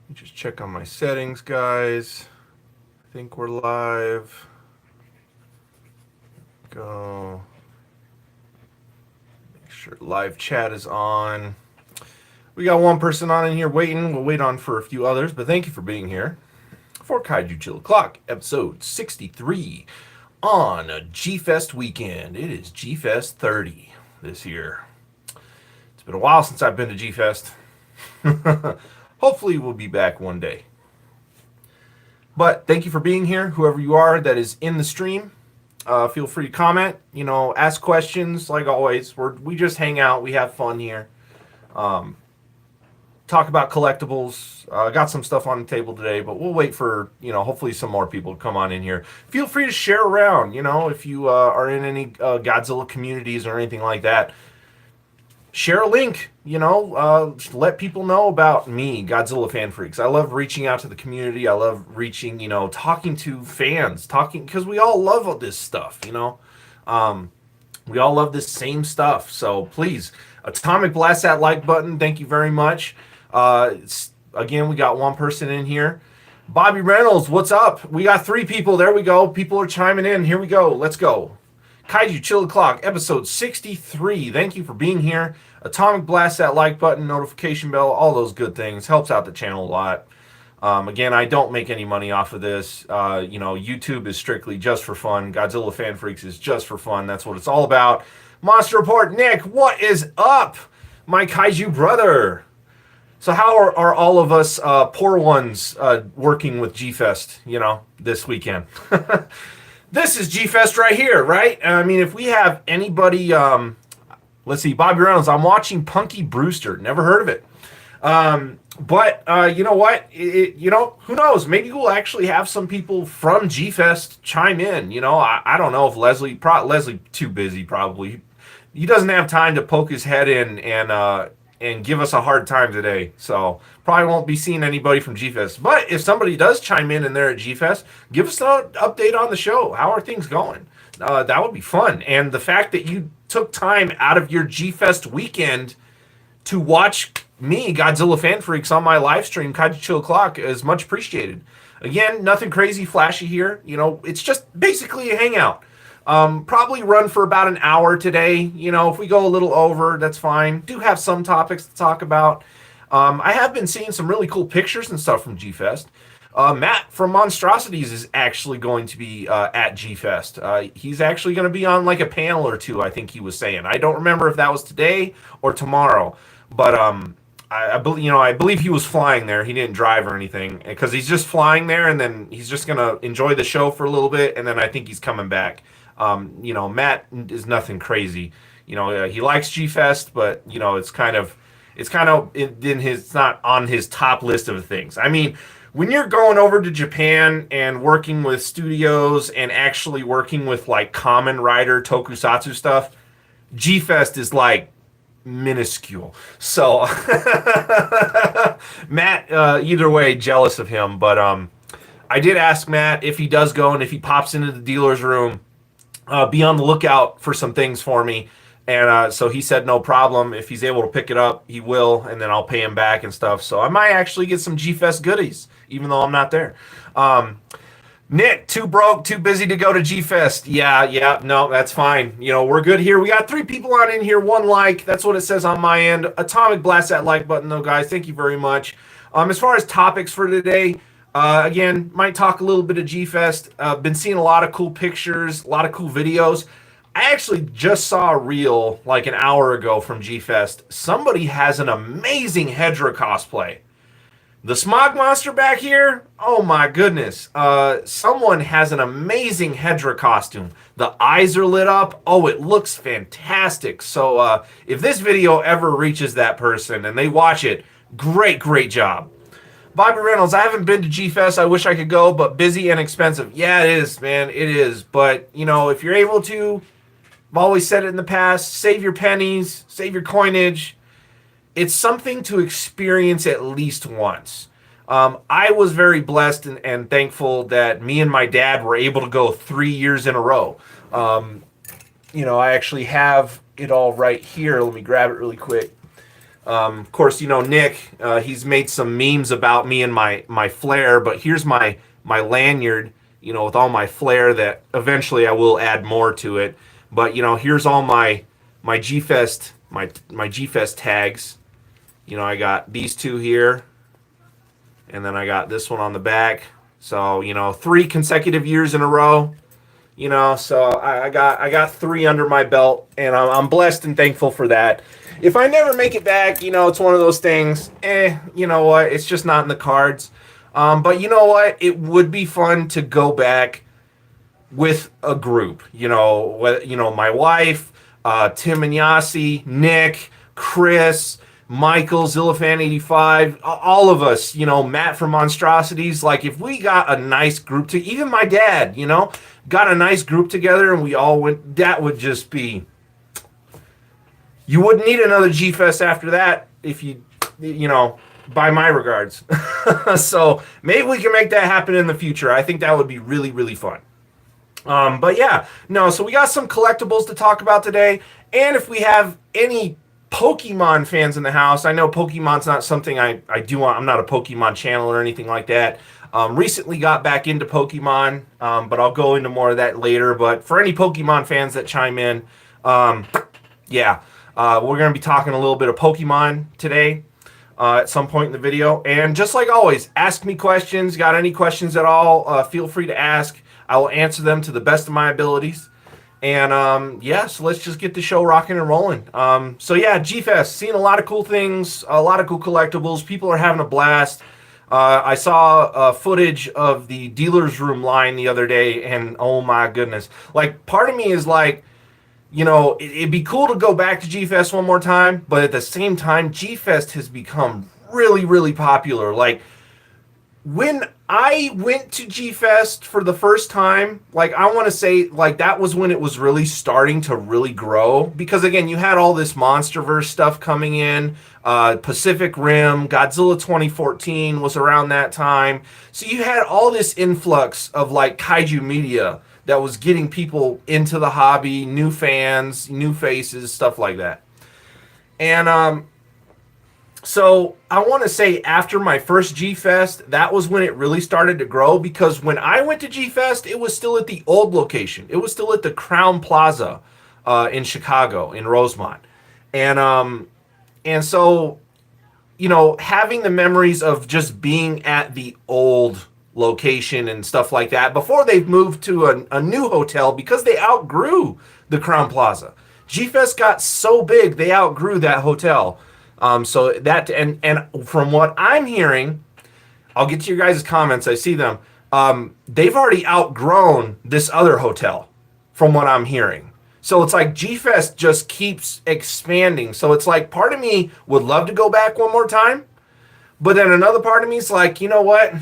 Let me just check on my settings, guys. I think we're live. Go. Make sure live chat is on. We got one person on in here waiting. We'll wait on for a few others, but thank you for being here for Kaiju Chill O'Clock, episode 63 on a G-Fest weekend. It is G-Fest 30 this year. It's been a while since I've been to G-Fest. Hopefully we'll be back one day. But thank you for being here, whoever you are that is in the stream. Feel free to comment, ask questions. Like always, we just hang out, we have fun here. Talk about collectibles. Got some stuff on the table today, but we'll wait for, hopefully some more people to come on in here. Feel free to share around, if you are in any Godzilla communities or anything like that. Share a link, let people know about me, Godzilla Fan Freaks. I love reaching out to the community. I love reaching, talking to fans, because we all love all this stuff, we all love this same stuff. So please, Atomic Blast that like button. Thank you very much. Again, we got one person in here. Bobby Reynolds, what's up? We got 3 people. There we go. People are chiming in. Here we go. Let's go. Kaiju Chill O'Clock, episode 63. Thank you for being here. Atomic Blast that like button, notification bell, all those good things. Helps out the channel a lot. Again, I don't make any money off of this. YouTube is strictly just for fun. Godzilla Fan Freaks is just for fun. That's what it's all about. Monster Report, Nick, what is up? My Kaiju brother. So how are all of us poor ones working with G-Fest, this weekend? This is G-Fest right here, right? I mean, if we have anybody, let's see, Bobby Reynolds, I'm watching Punky Brewster. Never heard of it. But you know what? Who knows? Maybe we'll actually have some people from G-Fest chime in. I don't know if Leslie too busy probably. He doesn't have time to poke his head in and give us a hard time today. So probably won't be seeing anybody from G-Fest. But if somebody does chime in and they're at G-Fest, give us an update on the show. How are things going? That would be fun. And the fact that you took time out of your G-Fest weekend to watch me, Godzilla Fan Freaks, on my live stream, Kaiju Chill O'Clock, is much appreciated. Again, nothing crazy flashy here. It's just basically a hangout. Probably run for about an hour today. If we go a little over, that's fine. Do have some topics to talk about. I have been seeing some really cool pictures and stuff from G-Fest. Matt from Monstrosities is actually going to be at G-Fest. He's actually going to be on like a panel or two, I think he was saying. I don't remember if that was today or tomorrow, but I believe he was flying there. He didn't drive or anything because he's just flying there, and then he's just going to enjoy the show for a little bit, and then I think he's coming back. Matt is nothing crazy. He likes G-Fest, but it's kind of it's not on his top list of things. I mean, when you're going over to Japan and working with studios and actually working with like Kamen Rider tokusatsu stuff, G-Fest is like minuscule. So Matt, either way, jealous of him. But I did ask Matt if he does go and if he pops into the dealer's room, be on the lookout for some things for me. And so he said no problem. If he's able to pick it up, he will, and then I'll pay him back and stuff. So I might actually get some G-Fest goodies, even though I'm not there. Nick, too broke, too busy to go to G-Fest. Yeah, no, that's fine. We're good here. We got 3 people on in here, 1 like. That's what it says on my end. Atomic Blast that like button, though, guys. Thank you very much. As far as topics for today, again, might talk a little bit of G-Fest. Been seeing a lot of cool pictures, a lot of cool videos. I actually just saw a reel like an hour ago from G-Fest. Somebody has an amazing Hedra cosplay. The Smog Monster back here, oh my goodness. Someone has an amazing Hedra costume. The eyes are lit up. Oh, it looks fantastic. So if this video ever reaches that person and they watch it, great job. Bobby Reynolds, I haven't been to G-Fest. I wish I could go, but busy and expensive. Yeah, it is, man. It is. But, if you're able to, I've always said it in the past, save your pennies, save your coinage. It's something to experience at least once. I was very blessed and thankful that me and my dad were able to go 3 years in a row. I actually have it all right here. Let me grab it really quick. Of course, Nick, he's made some memes about me and my flair, but here's my lanyard, with all my flair that eventually I will add more to it. But, here's all my G-Fest, my G-Fest tags. I got these two here, and then I got this one on the back. So, 3 consecutive years in a row. So I got 3 under my belt, and I'm blessed and thankful for that. If I never make it back, it's one of those things. You know what? It's just not in the cards. But you know what? It would be fun to go back with a group. My wife, Tim and Yasi, Nick, Chris, Michael, Zillifan85, all of us, Matt from Monstrosities. Like, if we got a nice group to, even my dad, got a nice group together and we all went, that would just be, you wouldn't need another G-Fest after that if by my regards. So maybe we can make that happen in the future. I think that would be really, really fun. But yeah, no, so we got some collectibles to talk about today. And if we have any Pokemon fans in the house, I know Pokemon's not something I do want. I'm not a Pokemon channel or anything like that. Recently got back into Pokemon, but I'll go into more of that later. But for any Pokemon fans that chime in, yeah, we're going to be talking a little bit of Pokemon today at some point in the video. And just like always, ask me questions. Got any questions at all, feel free to ask. I will answer them to the best of my abilities. And yeah, so let's just get the show rocking and rolling. So yeah, G-Fest, seeing a lot of cool things, a lot of cool collectibles. People are having a blast. I saw footage of the dealer's room line the other day, and oh my goodness. Like, part of me is like, it'd be cool to go back to G-Fest one more time, but at the same time, G-Fest has become really, really popular. Like, when I went to G-Fest for the first time, like, I want to say, like, that was when it was really starting to really grow. Because, again, you had all this MonsterVerse stuff coming in. Pacific Rim, Godzilla 2014 was around that time. So you had all this influx of, like, kaiju media that was getting people into the hobby, new fans, new faces, stuff like that. And so I want to say after my first G-Fest, that was when it really started to grow, because when I went to G-Fest, it was still at the old location. It was still at the Crown Plaza in Chicago, in Rosemont. And so, having the memories of just being at the old location and stuff like that before they've moved to a new hotel, because they outgrew the Crown Plaza. G-Fest got so big, they outgrew that hotel. So that, and from what I'm hearing, I'll get to your guys' comments, I see them, they've already outgrown this other hotel, from what I'm hearing. So it's like G-Fest just keeps expanding. So it's like, part of me would love to go back one more time, but then another part of me is like, you know what?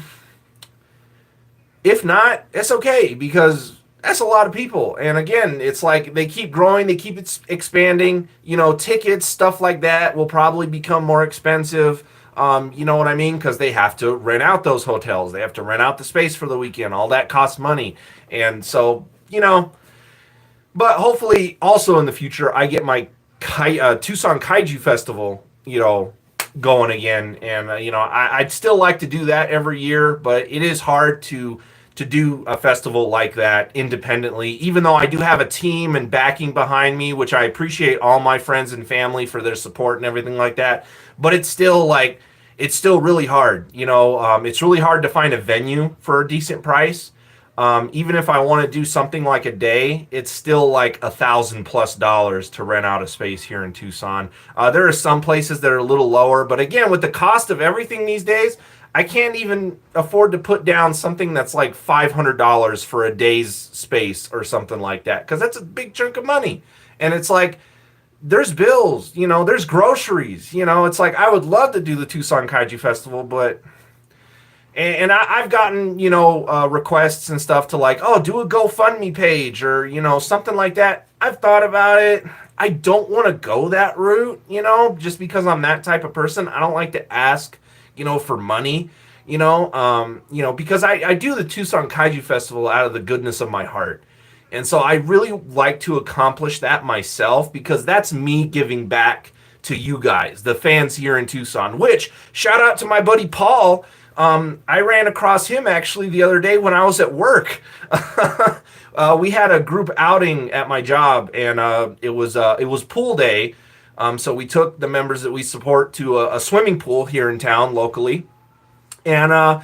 If not, it's okay, because that's a lot of people. And again, it's like they keep growing, they keep expanding. Tickets, stuff like that will probably become more expensive. You know what I mean? Because they have to rent out those hotels. They have to rent out the space for the weekend. All that costs money. And so, but hopefully also in the future, I get my Tucson Kaiju Festival, going again. And, I'd still like to do that every year, but it is hard to do a festival like that independently, even though I do have a team and backing behind me, which I appreciate all my friends and family for their support and everything like that. But it's still really hard. It's really hard to find a venue for a decent price. Even if I want to do something like a day, it's still like $1,000+ to rent out a space here in Tucson. There are some places that are a little lower, but again, with the cost of everything these days, I can't even afford to put down something that's like $500 for a day's space or something like that, because that's a big chunk of money. And it's like, there's bills, there's groceries, it's like, I would love to do the Tucson Kaiju Festival, but, and I've gotten, requests and stuff to like, oh, do a GoFundMe page or, something like that. I've thought about it. I don't want to go that route, just because I'm that type of person. I don't like to ask, for money, because I do the Tucson Kaiju Festival out of the goodness of my heart. And so I really like to accomplish that myself, because that's me giving back to you guys, the fans here in Tucson, which shout out to my buddy Paul. I ran across him actually the other day when I was at work. We had a group outing at my job, and it was pool day. So we took the members that we support to a swimming pool here in town locally, and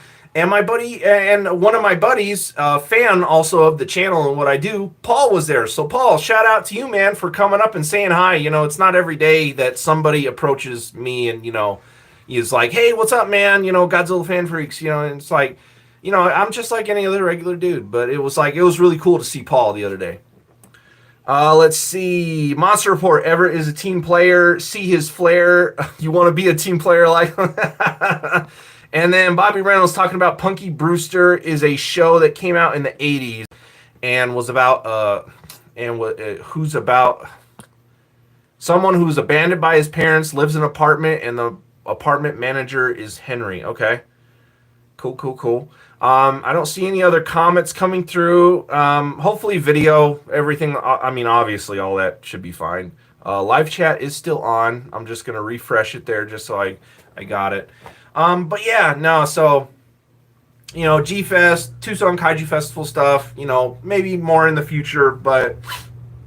my buddy and one of my buddies, fan also of the channel and what I do, Paul was there. So Paul, shout out to you, man, for coming up and saying hi. You know, it's not every day that somebody approaches me and, you know, he's like, hey, what's up, man? You know, Godzilla fan freaks, you know, and it's like, you know, I'm just like any other regular dude, but it was really cool to see Paul the other day. Let's see. Monster Report. Everett is a team player. See his flair. You want to be a team player like And then Bobby Reynolds talking about Punky Brewster is a show that came out in the 80s and was about who's about someone who's abandoned by his parents, lives in an apartment, and the apartment manager is Henry. Okay. Cool. I don't see any other comments coming through. Hopefully video, everything. I mean, obviously all that should be fine. Live chat is still on. I'm just going to refresh it there just so I got it. But yeah, no, so, you know, G-Fest, Tucson Kaiju Festival stuff, you know, maybe more in the future, but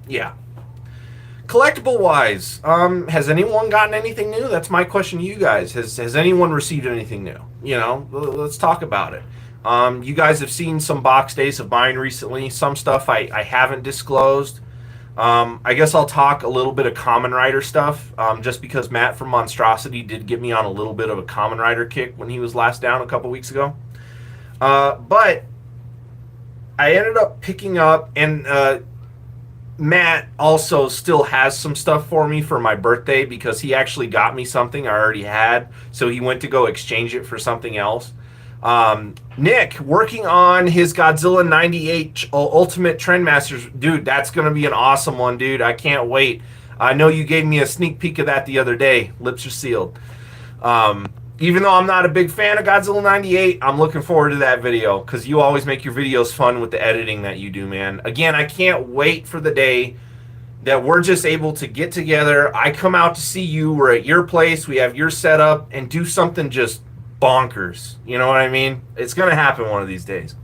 yeah. Collectible wise, has anyone gotten anything new? That's my question to you guys. Has anyone received anything new? You know, let's talk about it. You guys have seen some box days of mine recently. Some stuff I haven't disclosed. I guess I'll talk a little bit of Kamen Rider stuff, just because Matt from Monstrosity did get me on a little bit of a Kamen Rider kick when he was last down a couple weeks ago. But I ended up picking up, and Matt also still has some stuff for me for my birthday because he actually got me something I already had, so he went to go exchange it for something else. Nick, working on his Godzilla 98 Ultimate Trendmasters. Dude, that's going to be an awesome one, dude. I can't wait. I know you gave me a sneak peek of that the other day. Lips are sealed. Even though I'm not a big fan of Godzilla 98, I'm looking forward to that video because you always make your videos fun with the editing that you do, man. Again, I can't wait for the day that we're just able to get together. I come out to see you. We're at your place. We have your setup and do something just bonkers. You know what I mean? It's going to happen one of these days.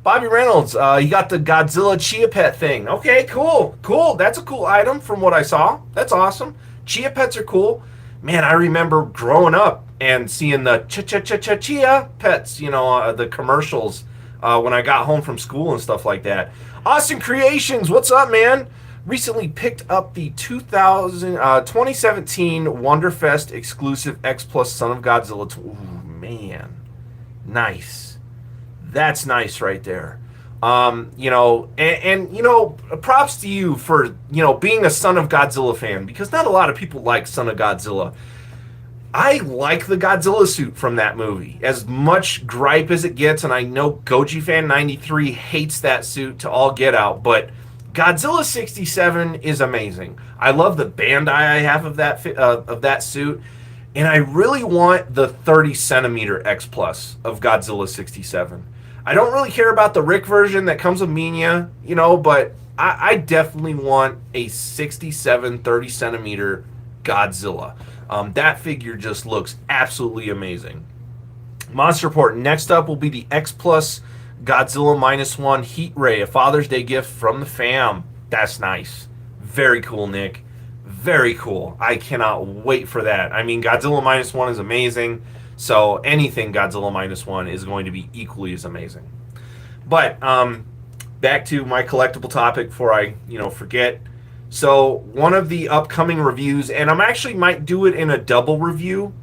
Bobby Reynolds, you got the Godzilla Chia Pet thing. Okay, cool. That's a cool item from what I saw. That's awesome. Chia Pets are cool. Man, I remember growing up and seeing the Chia Pets, you know, the commercials when I got home from school and stuff like that. Austin Creations, what's up, man? Recently picked up the 2017 Wonderfest exclusive X Plus Son of Godzilla. Ooh, man. Nice. That's nice right there. You know, and, you know, props to you for, you know, being a Son of Godzilla fan, because not a lot of people like Son of Godzilla. I like the Godzilla suit from that movie. As much gripe as it gets, and I know Goji Fan 93 hates that suit to all get out, but Godzilla 67 is amazing. I love the Bandai I have of that suit, and I really want the 30 centimeter X Plus of Godzilla 67. I don't really care about the Rick version that comes with Minya, you know, but I definitely want a 67 30 centimeter Godzilla. That figure just looks absolutely amazing. Monster Report. Next up will be the X Plus Godzilla -1 Heat Ray, a Father's Day gift from the fam. That's nice. Very cool, Nick. Very cool. I cannot wait for that. I mean, Godzilla -1 is amazing, so anything Godzilla -1 is going to be equally as amazing. But back to my collectible topic before I, you know, forget. So one of the upcoming reviews, and I'm actually might do it in a double review,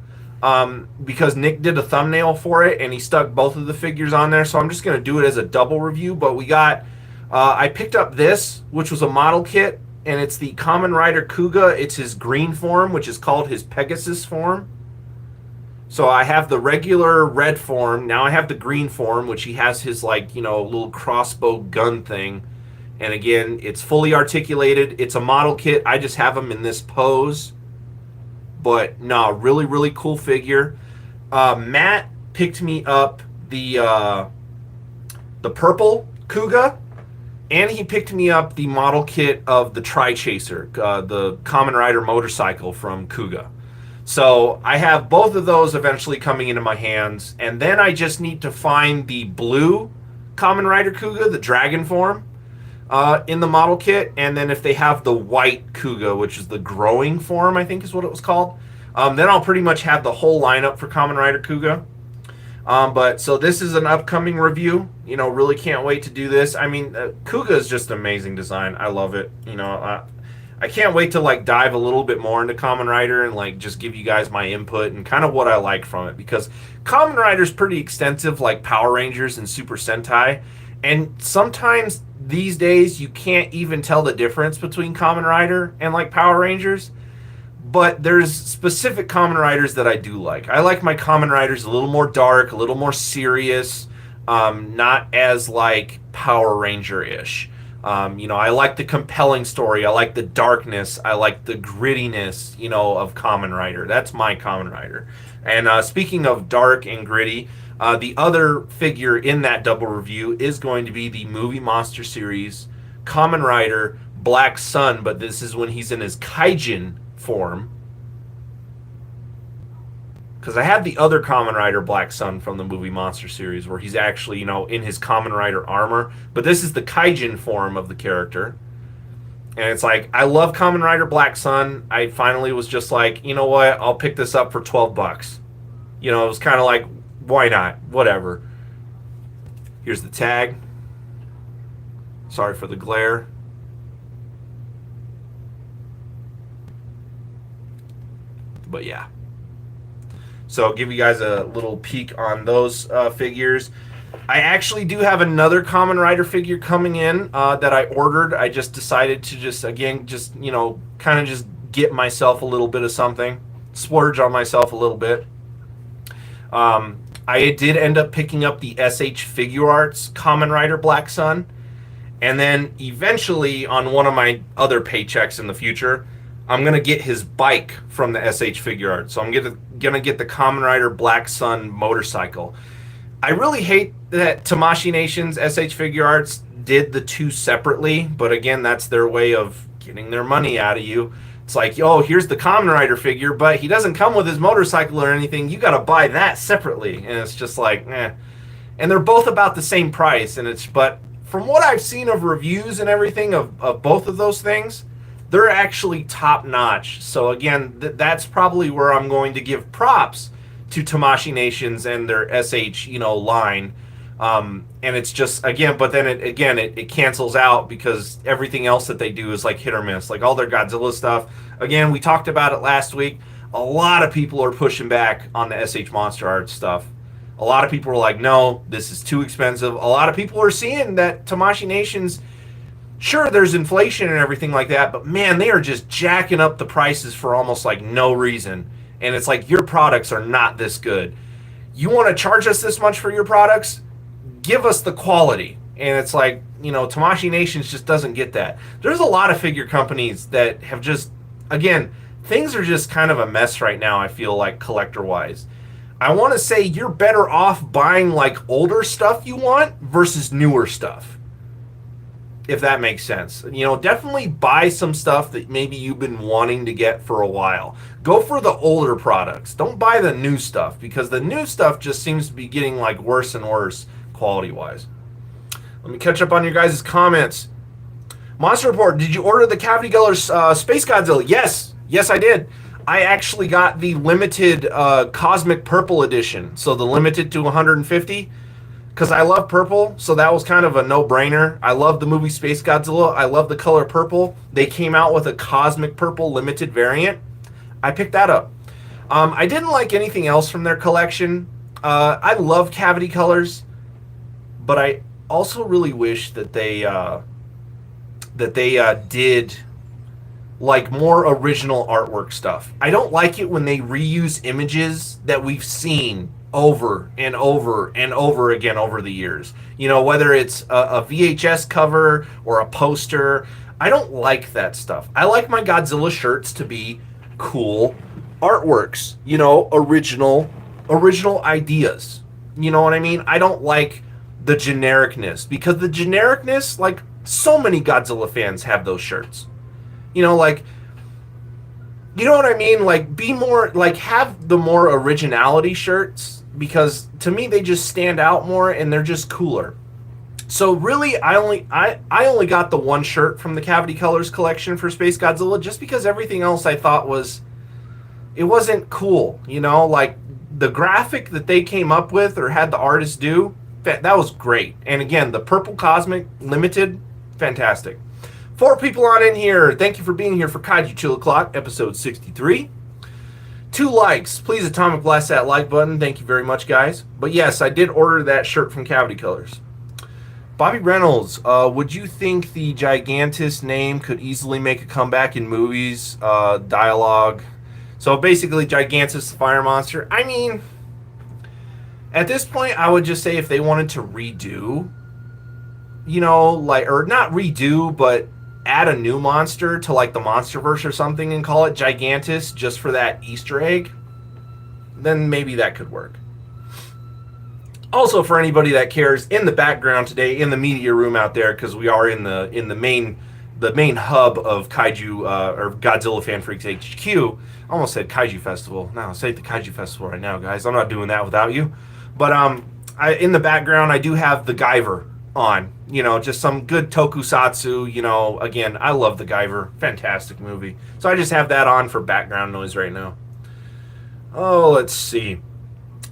because Nick did a thumbnail for it and he stuck both of the figures on there, so I'm just going to do it as a double review. But we got, I picked up this, which was a model kit, and it's the Kamen Rider Kuga. It's his green form, which is called his Pegasus form. So I have the regular red form, now I have the green form, which he has his, like, you know, little crossbow gun thing. And again, it's fully articulated. It's a model kit. I just have him in this pose. But no, really, really cool figure. Matt picked me up the purple Kuga, And he picked me up the model kit of the Tri-Chaser, the Kamen Rider motorcycle from Kuga. So I have both of those eventually coming into my hands, and then I just need to find the blue Kamen Rider Kuga, the dragon form, in the model kit, and then if they have the white Kuga, which is the growing form, I think is what it was called, then I'll pretty much have the whole lineup for Kamen Rider Kuga. But so this is an upcoming review. Really can't wait to do this. I mean, Kuga is just amazing design. I love it. I can't wait to like dive a little bit more into Kamen Rider and like just give you guys my input and kind of what I like from it, because Kamen Rider's pretty extensive, like Power Rangers and Super Sentai, and sometimes these days you can't even tell the difference between Kamen Rider and like Power Rangers. But there's specific Kamen Riders that I do like. I like my Kamen Riders a little more dark, a little more serious, not as like Power Ranger-ish. I like the compelling story. I like the darkness. I like the grittiness, of Kamen Rider. That's my Kamen Rider. And speaking of dark and gritty, the other figure in that double review is going to be the Movie Monster Series Kamen Rider Black Sun, but this is when he's in his Kaijin form. Because I have the other Kamen Rider Black Sun from the Movie Monster Series where he's actually, in his Kamen Rider armor. But this is the Kaijin form of the character. And it's like, I love Kamen Rider Black Sun. I finally was just like, you know what? I'll pick this up for $12. It was kind of like, why not? Whatever. Here's the tag. Sorry for the glare. But yeah. So I'll give you guys a little peek on those figures. I actually do have another Kamen Rider figure coming in that I ordered. I just decided to kind of just get myself a little bit of something. Splurge on myself a little bit. I did end up picking up the SH Figure Arts Kamen Rider Black Sun. And then eventually on one of my other paychecks in the future, I'm going to get his bike from the SH Figure Art. So I'm going to get the Kamen Rider Black Sun motorcycle. I really hate that Tamashii Nation's SH Figure Arts did the two separately, but again, that's their way of getting their money out of you. It's like, oh, here's the Kamen Rider figure, but he doesn't come with his motorcycle or anything. You got to buy that separately. And it's just like, eh. And they're both about the same price. But from what I've seen of reviews and everything of both of those things, they're actually top notch. So again, that's probably where I'm going to give props to Tamashii Nations and their SH, line. And it's just, again, but then it cancels out because everything else that they do is like hit or miss. Like all their Godzilla stuff. Again, we talked about it last week. A lot of people are pushing back on the SH Monster Arts stuff. A lot of people are like, no, this is too expensive. A lot of people are seeing that Tamashii Nations, sure, there's inflation and everything like that, but man, they are just jacking up the prices for almost like no reason. And it's like, your products are not this good. You want to charge us this much for your products? Give us the quality. And it's like, Tamashii Nations just doesn't get that. There's a lot of figure companies that have just, again, things are just kind of a mess right now, I feel like, collector-wise. I want to say you're better off buying like older stuff you want versus newer stuff, if that makes sense. Definitely buy some stuff that maybe you've been wanting to get for a while. Go for the older products. Don't buy the new stuff, because the new stuff just seems to be getting like worse and worse quality-wise. Let me catch up on your guys' comments. Monster Report, did you order the Cavity Color Space Godzilla? Yes, I did. I actually got the limited Cosmic Purple edition, so the limited to 150. Because I love purple, so that was kind of a no-brainer. I love the movie Space Godzilla. I love the color purple. They came out with a Cosmic Purple limited variant. I picked that up. I didn't like anything else from their collection. I love Cavity Colors, but I also really wish that they did like more original artwork stuff. I don't like it when they reuse images that we've seen over and over and over again over the years. Whether it's a VHS cover or a poster. I don't like that stuff. I like my Godzilla shirts to be cool artworks, original ideas. You know what I mean? I don't like the genericness, because the genericness, like, So many Godzilla fans have those shirts. You know, like, you know what I mean? Like, be more, like, have the more originality shirts, because to me they just stand out more and they're just cooler. So really, I only got the one shirt from the Cavity Colors collection for Space Godzilla, just because everything else I thought it wasn't cool. You know, like the graphic that they came up with or had the artist do, that was great. And again, the Purple Cosmic Limited, fantastic. 4 people on in here. Thank you for being here for Kaiju Chill O'Clock, episode 63. 2 likes. Please atomic blast that like button. Thank you very much, guys. But yes, I did order that shirt from Cavity Colors. Bobby Reynolds, would you think the Gigantus name could easily make a comeback in movies, dialogue? So basically, Gigantus the fire monster. I mean, at this point, I would just say if they wanted to redo, you know, like, or not redo, but add a new monster to like the Monsterverse or something and call it Gigantus just for that Easter egg, then maybe that could work. Also, for anybody that cares, in the background today, in the media room out there, because we are in the main hub of Kaiju or Godzilla Fan Freaks HQ. I almost said Kaiju Festival. No, say the Kaiju Festival right now, guys. I'm not doing that without you. But in the background, I do have the Guyver on. You know, just some good tokusatsu. You know, again, I love the Guyver. Fantastic movie. So I just have that on for background noise right now. Oh, let's see.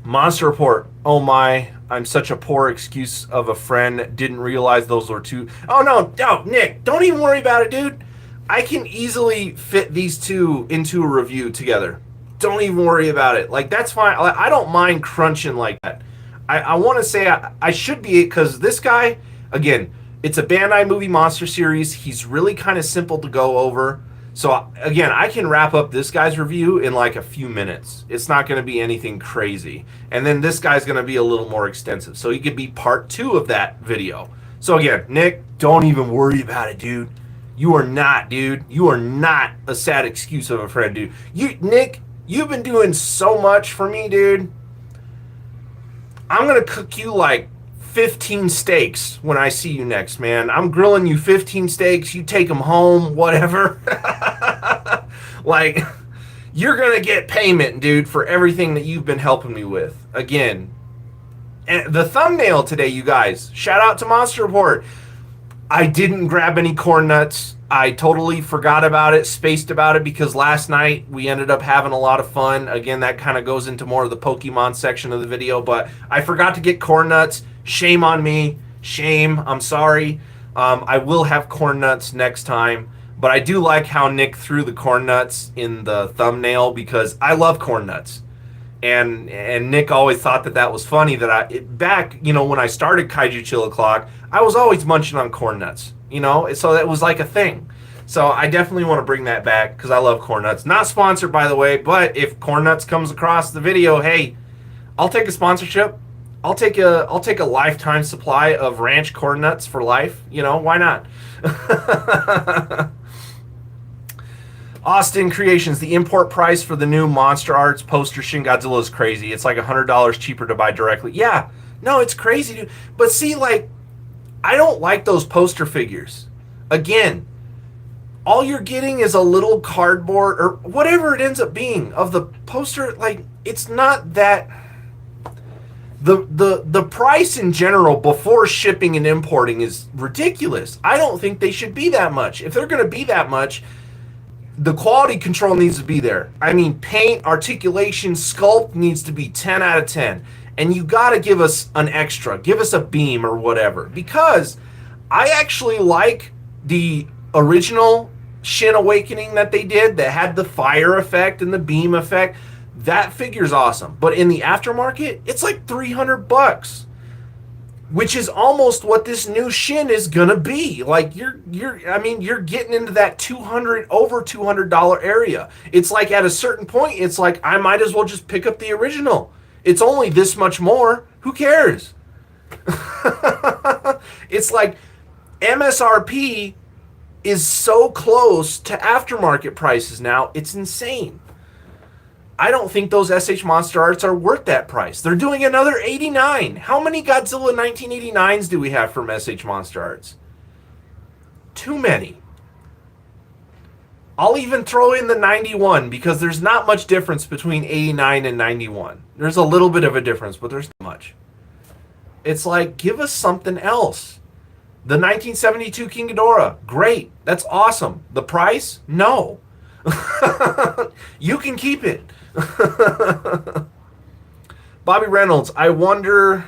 Monster Report. Oh my, I'm such a poor excuse of a friend. Didn't realize those were 2. Oh no, Nick, don't even worry about it, dude. I can easily fit these 2 into a review together. Don't even worry about it. Like, that's fine. I don't mind crunching like that. I want to say I should be, because this guy, again, it's a Bandai movie monster series. He's really kind of simple to go over. So, again, I can wrap up this guy's review in like a few minutes. It's not going to be anything crazy. And then this guy's going to be a little more extensive. So he could be part 2 of that video. So, again, Nick, don't even worry about it, dude. You are not, dude. You are not a sad excuse of a friend, dude. Nick, you've been doing so much for me, dude. I'm going to cook you like 15 steaks when I see you next, man. I'm grilling you 15 steaks. You take them home, whatever. Like, you're going to get payment, dude, for everything that you've been helping me with. Again, and the thumbnail today, you guys, shout out to Monster Report. I didn't grab any corn nuts. I totally forgot about it, spaced about it, because last night we ended up having a lot of fun. Again, that kind of goes into more of the Pokemon section of the video, but I forgot to get corn nuts. Shame on me. Shame. I'm sorry. I will have corn nuts next time, but I do like how Nick threw the corn nuts in the thumbnail, because I love corn nuts. And Nick always thought that was funny, that back, you know, when I started Kaiju Chill O'Clock, I was always munching on corn nuts. You know, so that was like a thing. So I definitely want to bring that back, because I love corn nuts. Not sponsored, by the way, but if corn nuts comes across the video, hey, I'll take a sponsorship. I'll take a lifetime supply of ranch corn nuts for life. You know, why not? Austin Creations, the import price for the new Monster Arts poster Shin Godzilla is crazy. It's like $100 cheaper to buy directly. Yeah, no, it's crazy, dude. But see, like, I don't like those poster figures. Again, all you're getting is a little cardboard or whatever it ends up being of the poster. Like, it's not that. The price in general before shipping and importing is ridiculous. I don't think they should be that much. If they're going to be that much, the quality control needs to be there. I mean, paint, articulation, sculpt needs to be 10 out of 10. And you got to give us an extra. Give us a beam or whatever. Because I actually like the original Shin Awakening that they did that had the fire effect and the beam effect. That figure's awesome. But in the aftermarket, it's like $300, which is almost what this new Shin is gonna be. Like, you're getting into that over $200 area. It's like at a certain point, it's like I might as well just pick up the original. It's only this much more. Who cares? It's like MSRP is so close to aftermarket prices now. It's insane. I don't think those SH Monster Arts are worth that price. They're doing another 89. How many Godzilla 1989s do we have from SH Monster Arts? Too many. I'll even throw in the 91 because there's not much difference between 89 and 91. There's a little bit of a difference, but there's not much. It's like, give us something else. The 1972 King Ghidorah, great. That's awesome. The price? No. You can keep it. Bobby Reynolds, I wonder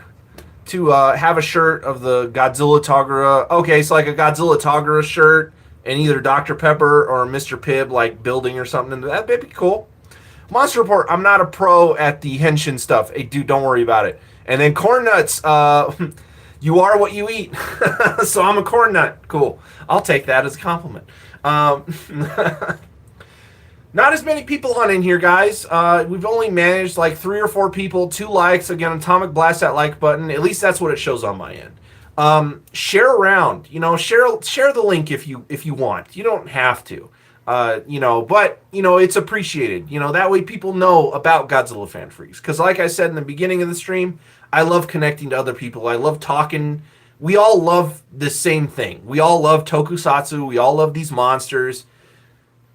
to have a shirt of the Godzilla Togura. Okay, so like a Godzilla Togura shirt and either Dr. Pepper or Mr. Pibb like building or something. That'd be cool. Monster Report, I'm not a pro at the henshin stuff. Hey, dude, don't worry about it. And then corn nuts, you are what you eat. So I'm a corn nut. Cool. I'll take that as a compliment. Not as many people on in here, guys. We've only managed like 3 or 4 people, 2 likes. Again, Atomic Blast that like button. At least that's what it shows on my end. Share around. You know, share the link if you want. You don't have to. You know, but you know it's appreciated. You know that way people know about Godzilla Fan Freaks. Because like I said in the beginning of the stream, I love connecting to other people. I love talking. We all love the same thing. We all love tokusatsu. We all love these monsters.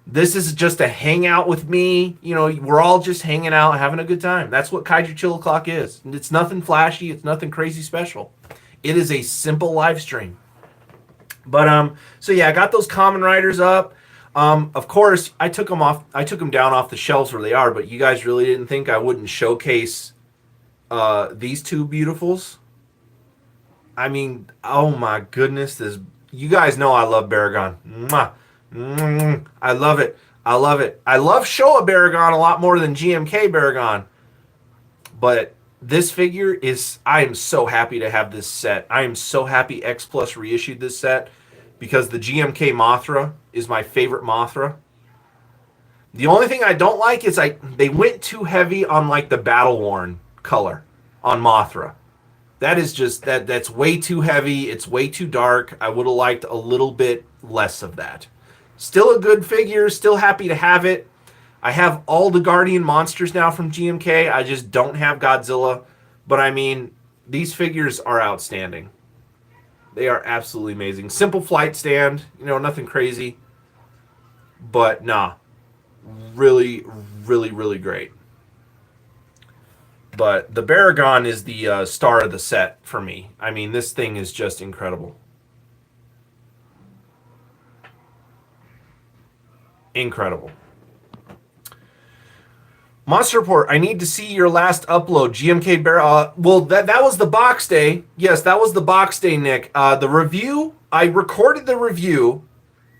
This is just a hangout with me. You know, we're all just hanging out, having a good time. That's what Kaiju Chill O'Clock is. It's nothing flashy. It's nothing crazy special. It is a simple live stream. But so yeah, I got those Kamen Riders up. Of course, I took them off. I took them down off the shelves where they are. But you guys really didn't think I wouldn't showcase these 2 beautifuls. I mean, oh my goodness, this. You guys know I love Baragon. Mwah. I love it. I love it. I love Showa Baragon a lot more than GMK Baragon. But this figure is... I am so happy to have this set. I am so happy X Plus reissued this set because the GMK Mothra is my favorite Mothra. The only thing I don't like is they went too heavy on like the battle worn color on Mothra. That is just... that's way too heavy. It's way too dark. I would have liked a little bit less of that. Still a good figure. Still happy to have it. I have all the Guardian monsters now from GMK. I just don't have Godzilla. But I mean, these figures are outstanding. They are absolutely amazing. Simple flight stand. You know, nothing crazy. But nah. Really, really, really great. But the Baragon is the star of the set for me. I mean, this thing is just incredible. Incredible. Monster Report, I need to see your last upload. GMK Bear. Well, that was the box day. Yes, that was the box day, Nick. The review, I recorded the review,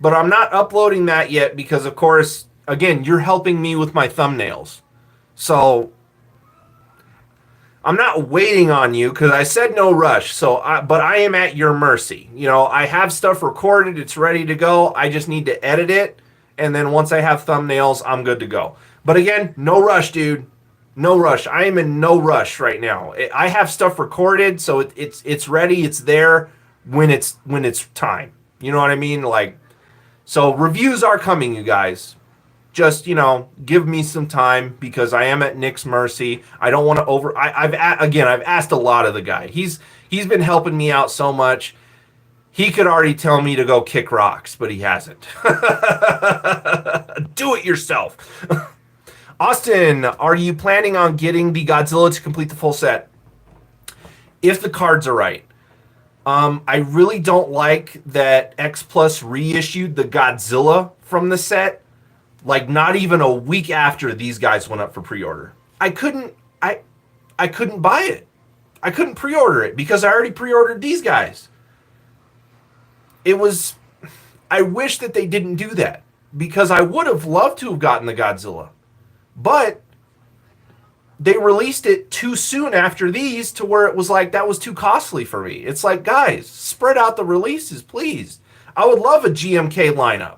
but I'm not uploading that yet because, of course, again, you're helping me with my thumbnails. So I'm not waiting on you because I said no rush. But I am at your mercy. You know, I have stuff recorded. It's ready to go. I just need to edit it. And then once I have thumbnails, I'm good to go. But again, no rush, dude. No rush. I am in no rush right now. I have stuff recorded, so it's ready. It's there when it's time. You know what I mean? Like, so reviews are coming, you guys. Just, you know, give me some time because I am at Nick's mercy. I don't want to I've asked a lot of the guy. He's been helping me out so much. He could already tell me to go kick rocks, but he hasn't. Do it yourself. Austin, are you planning on getting the Godzilla to complete the full set? If the cards are right. I really don't like that X Plus reissued the Godzilla from the set. Like not even a week after these guys went up for pre-order. I couldn't buy it. I couldn't pre-order it because I already pre-ordered these guys. I wish that they didn't do that because I would have loved to have gotten the Godzilla. But they released it too soon after these to where it was like, that was too costly for me. It's like, guys, spread out the releases, please. I would love a GMK lineup.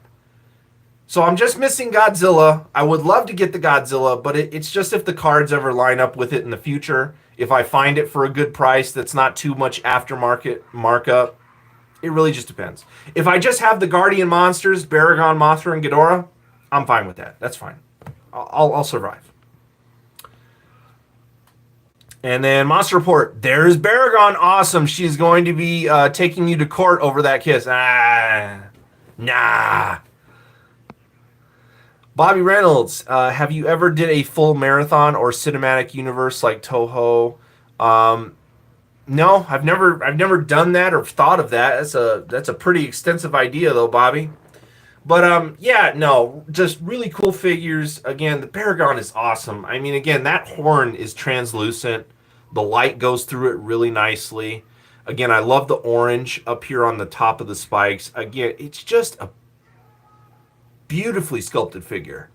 So I'm just missing Godzilla. I would love to get the Godzilla, but it's just if the cards ever line up with it in the future. If I find it for a good price that's not too much aftermarket markup. It really just depends. If I just have the Guardian monsters, Baragon, Mothra, and Ghidorah, I'm fine with that. That's fine. I'll survive. And then Monster Report. There's Baragon. Awesome. She's going to be taking you to court over that kiss. Nah. Bobby Reynolds, have you ever did a full marathon or cinematic universe like Toho? Um, no, I've never done that or thought of that. That's a pretty extensive idea though, Bobby. But yeah, no, just really cool figures. Again, the Paragon is awesome. I mean, again, that horn is translucent. The light goes through it really nicely. Again, I love the orange up here on the top of the spikes. Again, it's just a beautifully sculpted figure.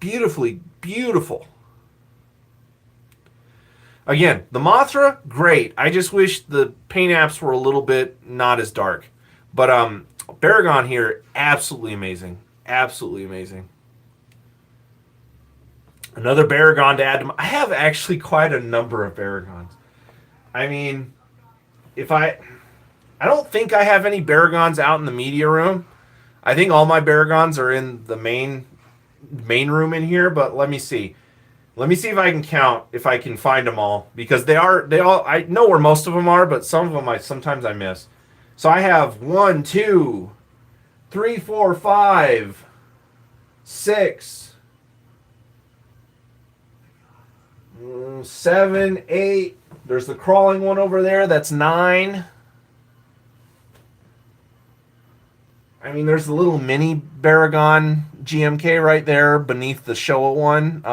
Beautifully, beautiful. Again, the Mothra, great. I just wish the paint apps were a little bit not as dark. But Baragon here, absolutely amazing. Absolutely amazing. Another Baragon to add to my, I have actually quite a number of Baragons. I mean, if I don't think I have any Baragons out in the media room. I think all my Baragons are in the main room in here, but let me see. Let me see if I can count, if I can find them all, because they all, I know where most of them are, but some of them sometimes I miss. So I have 1, 2, 3, 4, 5, 6, 7, 8. There's the crawling one over there. That's 9. I mean, there's the little mini Baragon GMK right there beneath the Showa one.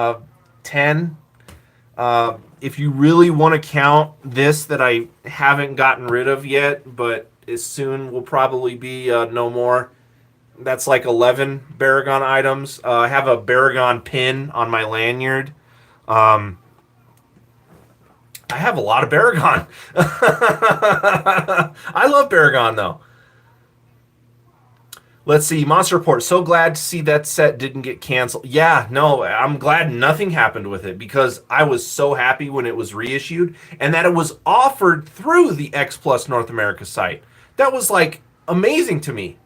10. If you really want to count this that I haven't gotten rid of yet, but as soon will probably be no more. That's like 11 Baragon items. I have a Baragon pin on my lanyard. I have a lot of Baragon. I love Baragon though. Let's see, Monster Report. So glad to see that set didn't get canceled. Yeah, no, I'm glad nothing happened with it because I was so happy when it was reissued and that it was offered through the X Plus North America site. That was like amazing to me.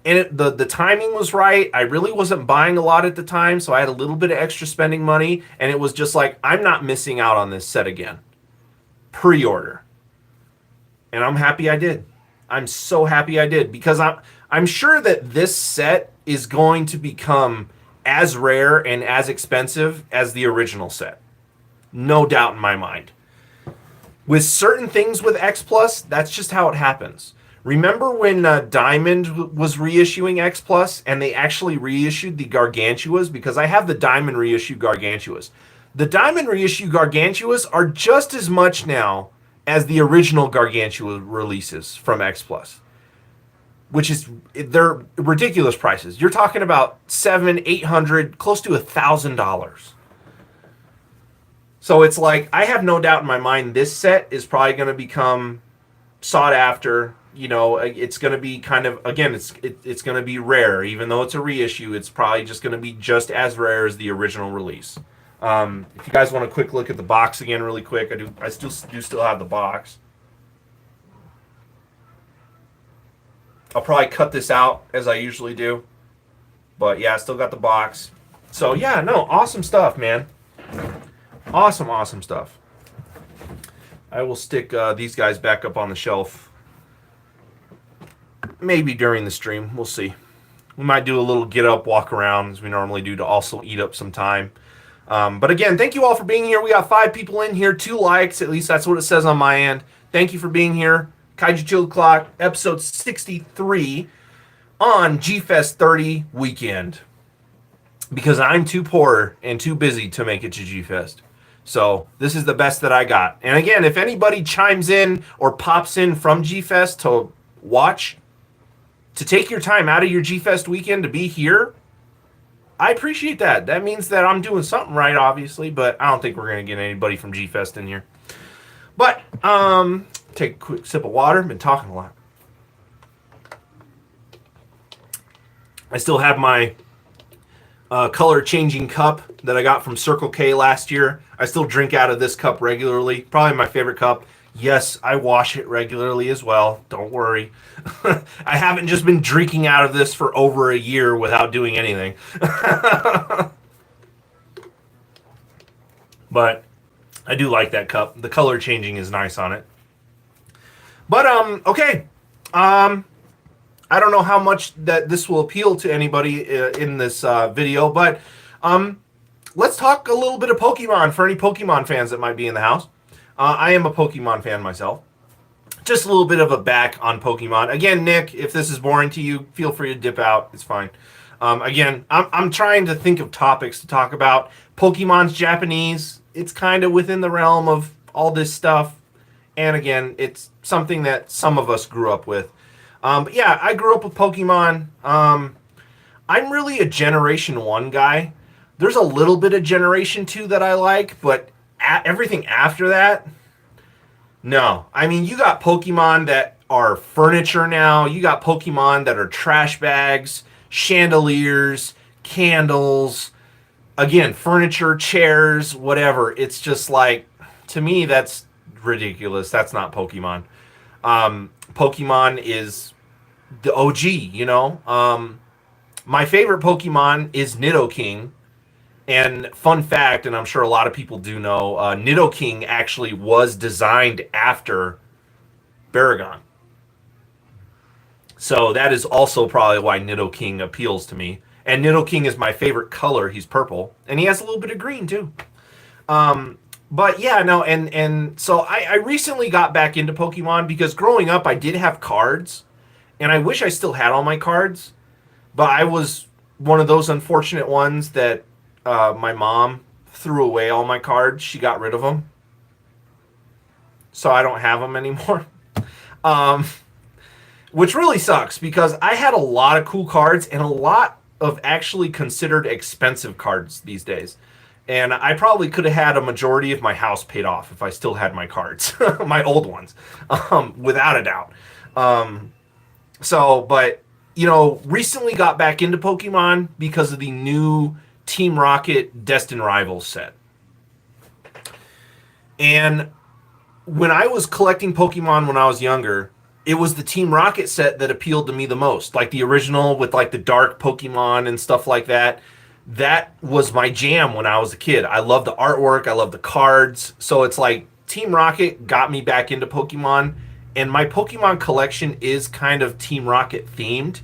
And the timing was right. I really wasn't buying a lot at the time, so I had a little bit of extra spending money, and it was just like, I'm not missing out on this set again. Pre-order. And I'm happy I did. I'm so happy I did because I'm sure that this set is going to become as rare and as expensive as the original set. No doubt in my mind. With certain things with X Plus, that's just how it happens. Remember when Diamond was reissuing X Plus and they actually reissued the Gargantuas? Because I have the Diamond reissue Gargantuas. The Diamond reissue Gargantuas are just as much now as the original Gargantua releases from X Plus. Which is, they're ridiculous prices. You're talking about $700, $800, close to $1,000. So it's like, I have no doubt in my mind this set is probably going to become sought after. You know, it's going to be kind of, again, it's going to be rare. Even though it's a reissue, it's probably just going to be just as rare as the original release. If you guys want a quick look at the box again really quick, I still have the box. I'll probably cut this out as I usually do. But yeah, I still got the box. So yeah, no, awesome stuff, man. Awesome, awesome stuff. I will stick these guys back up on the shelf. Maybe during the stream. We'll see. We might do a little get up, walk around as we normally do to also eat up some time. But again, thank you all for being here. We got 5 people in here, 2 likes. At least that's what it says on my end. Thank you for being here. Kaiju Chill O'Clock, episode 63 on G-Fest 30 weekend. Because I'm too poor and too busy to make it to G-Fest. So this is the best that I got. And again, if anybody chimes in or pops in from G-Fest to watch, to take your time out of your G-Fest weekend to be here, I appreciate that. That means that I'm doing something right, obviously, but I don't think we're going to get anybody from G-Fest in here. But, take a quick sip of water. Been talking a lot. I still have my color changing cup that I got from Circle K last year. I still drink out of this cup regularly. Probably my favorite cup. Yes, I wash it regularly as well. Don't worry. I haven't just been drinking out of this for over a year without doing anything. But I do like that cup. The color changing is nice on it. But, okay. I I don't know how much that this will appeal to anybody in this video, but let's talk a little bit of Pokemon for any Pokemon fans that might be in the house. I am a Pokemon fan myself. Just a little bit of a back on Pokemon. Again, Nick, if this is boring to you, feel free to dip out. It's fine. Again, I'm trying to think of topics to talk about. Pokemon's Japanese. It's kind of within the realm of all this stuff. And again, it's something that some of us grew up with. But yeah, I grew up with Pokemon. I'm really a Generation 1 guy. There's a little bit of Generation 2 that I like, but everything after that, no. I mean, you got Pokemon that are furniture now. You got Pokemon that are trash bags, chandeliers, candles, again, furniture, chairs, whatever. It's just like, to me, that's ridiculous. That's not Pokemon. Pokemon is the OG, you know? My favorite Pokemon is Nidoking. And fun fact, and I'm sure a lot of people do know, Nidoking actually was designed after Baragon. So that is also probably why Nidoking appeals to me. And Nidoking is my favorite color. He's purple. And he has a little bit of green, too. But yeah, no, and so I recently got back into Pokemon because growing up I did have cards. And I wish I still had all my cards. But I was one of those unfortunate ones that my mom threw away all my cards. She got rid of them. So I don't have them anymore. Which really sucks because I had a lot of cool cards and a lot of actually considered expensive cards these days. And I probably could have had a majority of my house paid off if I still had my cards. My old ones. Without a doubt. But, you know, recently got back into Pokemon because of the new Team Rocket Destined Rivals set. And when I was collecting Pokemon when I was younger, it was the Team Rocket set that appealed to me the most. Like the original with like the dark Pokemon and stuff like that. That was my jam when I was a kid. I love the artwork. I love the cards. So it's like Team Rocket got me back into Pokemon. And my Pokemon collection is kind of Team Rocket themed.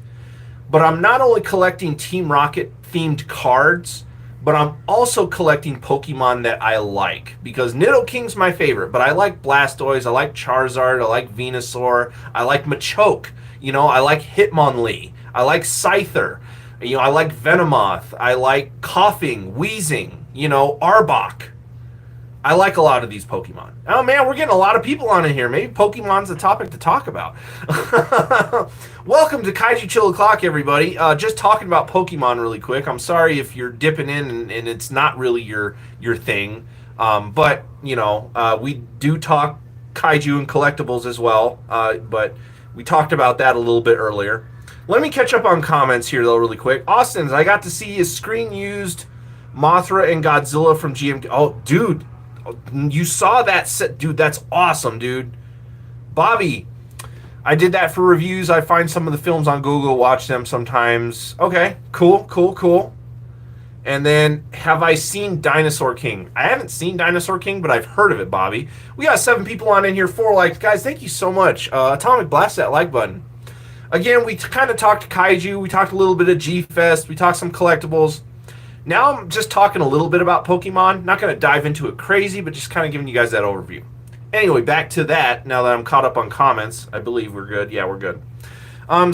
But I'm not only collecting Team Rocket themed cards, but I'm also collecting Pokemon that I like. Because Nidoking's my favorite, but I like Blastoise, I like Charizard, I like Venusaur, I like Machoke, you know, I like Hitmonlee, I like Scyther, you know, I like Venomoth, I like Coughing, Wheezing, you know, Arbok. I like a lot of these Pokemon. Oh man, we're getting a lot of people on in here. Maybe Pokemon's a topic to talk about. Welcome to Kaiju Chill O'Clock, everybody. Just talking about Pokemon really quick. I'm sorry if you're dipping in and it's not really your thing. But, you know, we do talk Kaiju and collectibles as well. But we talked about that a little bit earlier. Let me catch up on comments here, though, really quick. Austin's, I got to see his screen-used Mothra and Godzilla from GM. Oh, dude. You saw that set, dude. That's awesome, dude. Bobby, I did that for reviews. I find some of the films on Google, watch them sometimes. Okay, cool. And then, have I seen Dinosaur King? I haven't seen Dinosaur King, but I've heard of it, Bobby. We got 7 people on in here, 4 likes. Guys, thank you so much. Atomic, blast that like button. Again, we kind of talked Kaiju. We talked a little bit of G-Fest. We talked some collectibles. Now I'm just talking a little bit about Pokemon. Not going to dive into it crazy, but just kind of giving you guys that overview. Anyway, back to that. Now that I'm caught up on comments, I believe we're good. Yeah, we're good.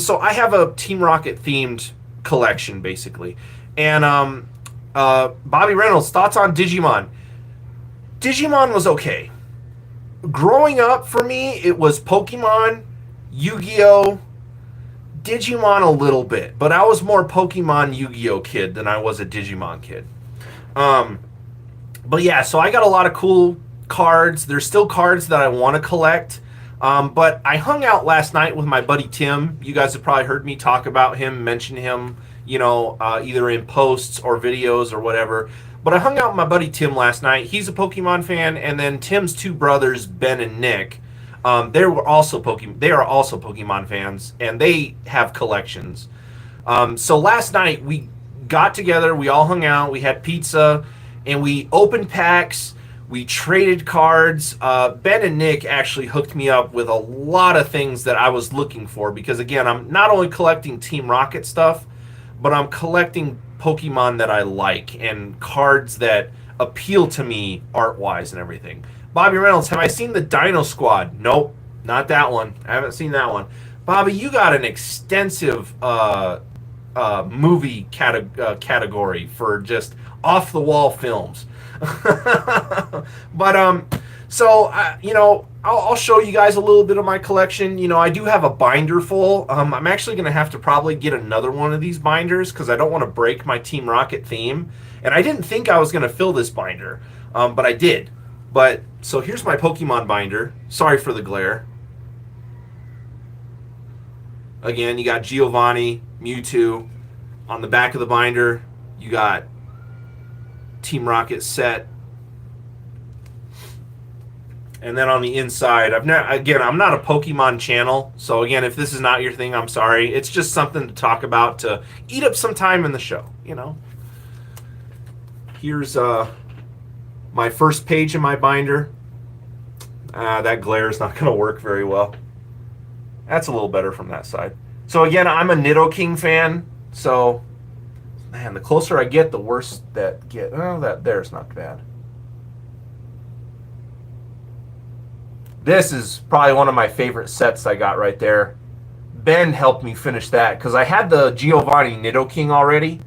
So I have a Team Rocket themed collection, basically. And Bobby Reynolds, thoughts on Digimon? Digimon was okay. Growing up, for me, it was Pokemon, Yu-Gi-Oh!, Digimon a little bit, but I was more Pokemon Yu-Gi-Oh kid than I was a Digimon kid. But yeah, so I got a lot of cool cards. There's still cards that I want to collect. But I hung out last night with my buddy Tim. You guys have probably heard me talk about him, mention him, you know, either in posts or videos or whatever. But I hung out with my buddy Tim last night. He's a Pokemon fan, and then Tim's 2 brothers, Ben and Nick, they are also Pokemon fans, and they have collections. So last night we got together, we all hung out, we had pizza, and we opened packs. We traded cards. Ben and Nick actually hooked me up with a lot of things that I was looking for because, again, I'm not only collecting Team Rocket stuff, but I'm collecting Pokemon that I like and cards that appeal to me art-wise and everything. Bobby Reynolds, have I seen the Dino Squad? Nope, not that one. I haven't seen that one. Bobby, you got an extensive movie category for just off-the-wall films. But I'll show you guys a little bit of my collection. I do have a binder full. I'm actually going to have to probably get another one of these binders because I don't want to break my Team Rocket theme. And I didn't think I was going to fill this binder, but I did. But so here's my Pokemon binder. Sorry for the glare. Again, you got Giovanni, Mewtwo. On the back of the binder, you got Team Rocket set. And then on the inside, I'm not a Pokemon channel, so again, if this is not your thing, I'm sorry. It's just something to talk about to eat up some time in the show, Here's my first page in my binder. That glare is not going to work very well. That's a little better from that side. So again, I'm a Nidoking fan, so man, the closer I get, the worse that get. Oh, that there's not bad. This is probably one of my favorite sets I got right there. Ben helped me finish that because I had the Giovanni Nidoking already,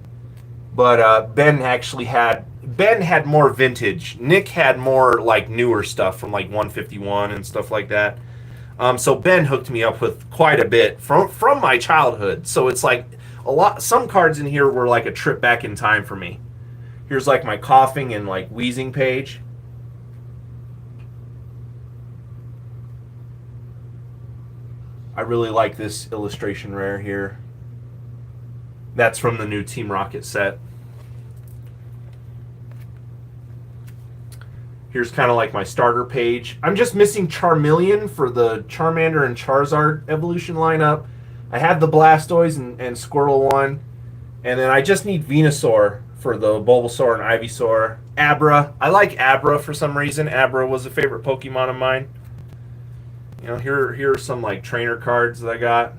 but Ben had more vintage. Nick had more like newer stuff from like 151 and stuff like that. So Ben hooked me up with quite a bit from my childhood. So it's like some cards in here were like a trip back in time for me. Here's like my coughing and like wheezing page. I really like this illustration rare here. That's from the new Team Rocket set. Here's kind of like my starter page. I'm just missing Charmeleon for the Charmander and Charizard evolution lineup. I have the Blastoise and Squirtle one. And then I just need Venusaur for the Bulbasaur and Ivysaur. Abra. I like Abra for some reason. Abra was a favorite Pokemon of mine. Here are some like trainer cards that I got.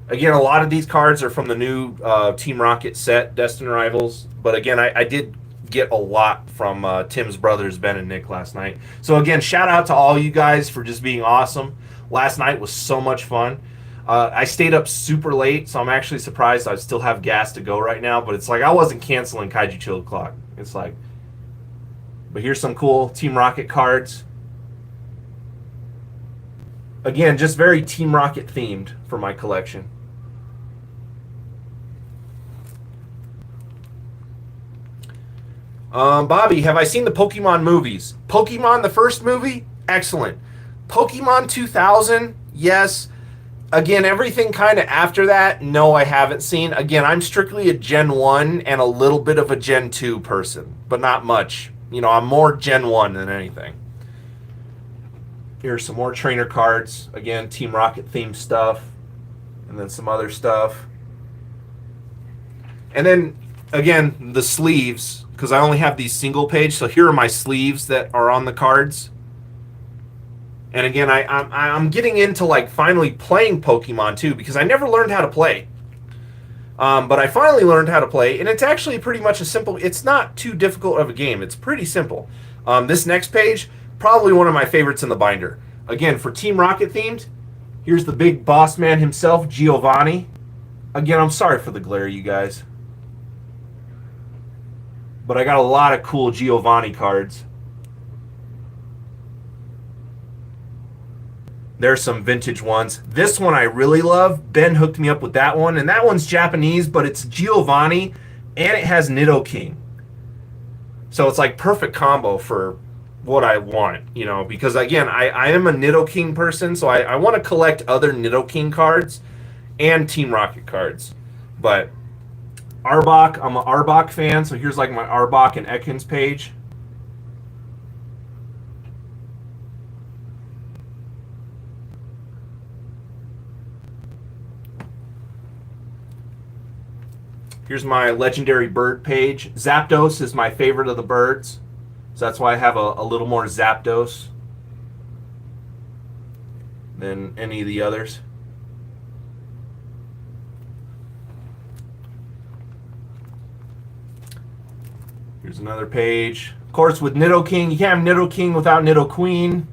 Again, a lot of these cards are from the new Team Rocket set, Destined Rivals. But again, I did get a lot from Tim's brothers, Ben and Nick, last night. So again, shout out to all you guys for just being awesome. Last night was so much fun. I stayed up super late, so I'm actually surprised I still have gas to go right now. But it's like I wasn't canceling Kaiju Chill O'Clock. It's like... But here's some cool Team Rocket cards. Again, just very Team Rocket themed for my collection. Bobby, have I seen the Pokemon movies? Pokemon, the first movie? Excellent. Pokemon 2000? Yes. Again, everything kind of after that, no, I haven't seen. Again, I'm strictly a Gen 1 and a little bit of a Gen 2 person, but not much. I'm more Gen 1 than anything. Here's some more trainer cards. Again, Team Rocket themed stuff. And then some other stuff. And then, again, the sleeves, because I only have these single page. So here are my sleeves that are on the cards. And again, I'm getting into like finally playing Pokemon too, because I never learned how to play. But I finally learned how to play, and it's actually pretty much a simple... It's not too difficult of a game. It's pretty simple. This next page, probably one of my favorites in the binder. Again, for Team Rocket themed, here's the big boss man himself, Giovanni. Again, I'm sorry for the glare, you guys. But I got a lot of cool Giovanni cards. There's some vintage ones. This one I really love. Ben hooked me up with that one. And that one's Japanese, but it's Giovanni, and it has Nidoking. So it's like perfect combo for what I want, because again, I am a Nidoking person, so I want to collect other Nidoking cards and Team Rocket cards. But Arbok, I'm an Arbok fan, so here's like my Arbok and Ekans page. Here's my legendary bird page. Zapdos is my favorite of the birds. So that's why I have a little more Zapdos than any of the others. Here's another page. Of course, with Nidoking, you can't have Nidoking without Nidoqueen.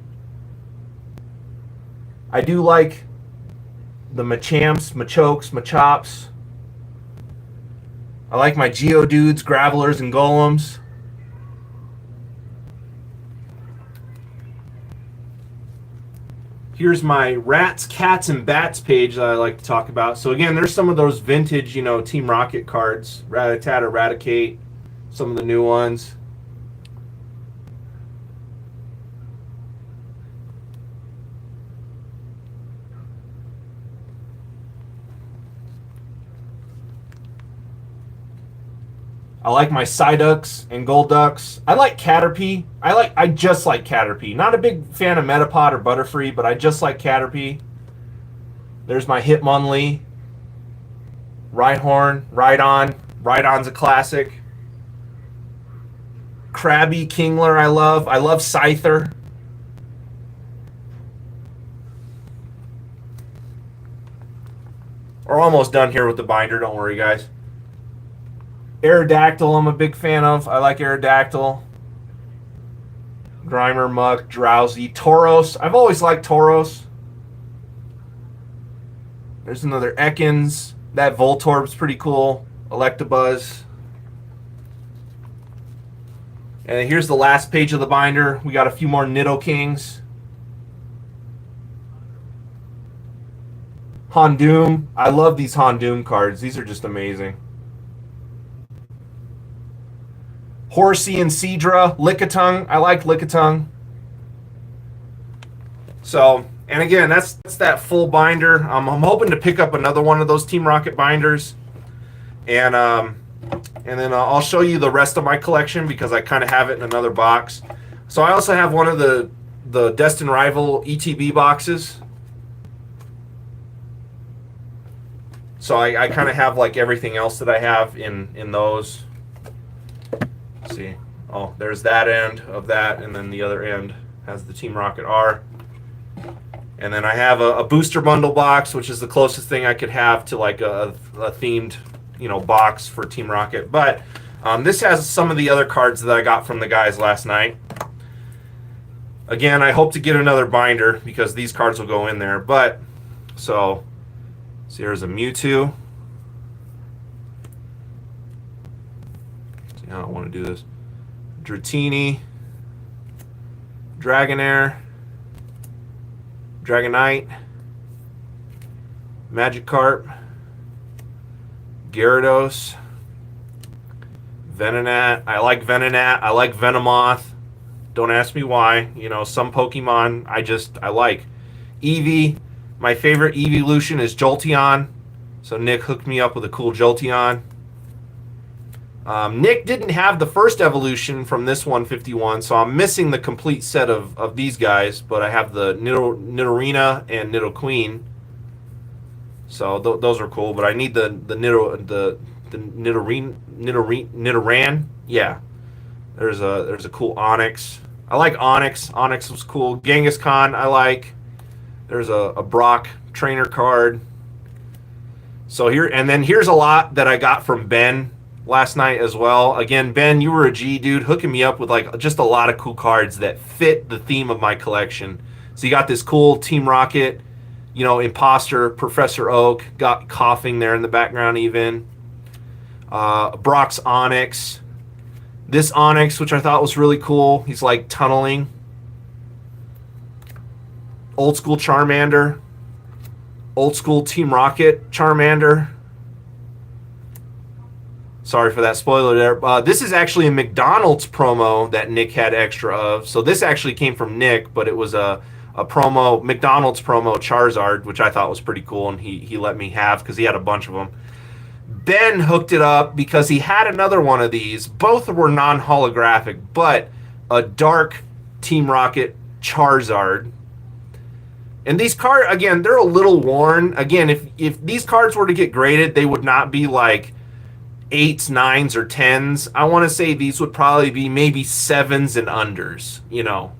I do like the Machamps, Machokes, Machops. I like my Geodudes, Gravelers, and Golems. Here's my Rats, Cats, and Bats page that I like to talk about. So again, there's some of those vintage, Team Rocket cards. Rattata, Raticate, some of the new ones. I like my Psyducks and Golducks. I like Caterpie. I just like Caterpie. Not a big fan of Metapod or Butterfree, but I just like Caterpie. There's my Hitmonlee. Rhyhorn, Rhydon. Rhydon's a classic. Krabby, Kingler I love. I love Scyther. We're almost done here with the binder, don't worry guys. Aerodactyl I'm a big fan of. I like Aerodactyl. Grimer, Muck, Drowsy. Tauros. I've always liked Tauros. There's another Ekans. That Voltorb's pretty cool. Electabuzz. And here's the last page of the binder. We got a few more Nidokings. Houndoom. I love these Houndoom cards. These are just amazing. Horsey and Seadra, Lickitung. I like Lickitung. So, and again, that's that full binder. I'm hoping to pick up another one of those Team Rocket binders, and then I'll show you the rest of my collection because I kind of have it in another box. So I also have one of the Destined Rival ETB boxes. So I kind of have like everything else that I have in those. See, oh, there's that end of that, and then the other end has the Team Rocket R. And then I have a booster bundle box, which is the closest thing I could have to like a themed, box for Team Rocket. But this has some of the other cards that I got from the guys last night. Again, I hope to get another binder because these cards will go in there. But so here's a Mewtwo. I don't want to do this. Dratini, Dragonair, Dragonite, Magikarp, Gyarados, Venonat. I like Venonat. I like Venomoth. Don't ask me why. Some Pokemon I like. Eevee. My favorite evolution is Jolteon. So Nick hooked me up with a cool Jolteon. Nick didn't have the first evolution from this 151, so I'm missing the complete set of these guys, but I have the Nidorina and Nidoqueen. So those are cool, but I need the Nidoran. Yeah. There's a cool Onix. I like Onix. Onix was cool. Kangaskhan I like. There's a Brock trainer card. So here's a lot that I got from Ben last night as well. Again, Ben, you were a G dude hooking me up with like just a lot of cool cards that fit the theme of my collection. So you got this cool Team Rocket, Imposter, Professor Oak, got coughing there in the background even. Brock's Onix. This Onix, which I thought was really cool. He's like tunneling. Old school Charmander. Old school Team Rocket Charmander. Sorry for that spoiler there. This is actually a McDonald's promo that Nick had extra of. So this actually came from Nick, but it was a promo, McDonald's promo Charizard, which I thought was pretty cool, and he let me have because he had a bunch of them. Ben hooked it up because he had another one of these. Both were non-holographic, but a dark Team Rocket Charizard. And these cards, again, they're a little worn. Again, if these cards were to get graded, they would not be like 8s, 9s, or 10s. I want to say these would probably be maybe 7s and unders, you know.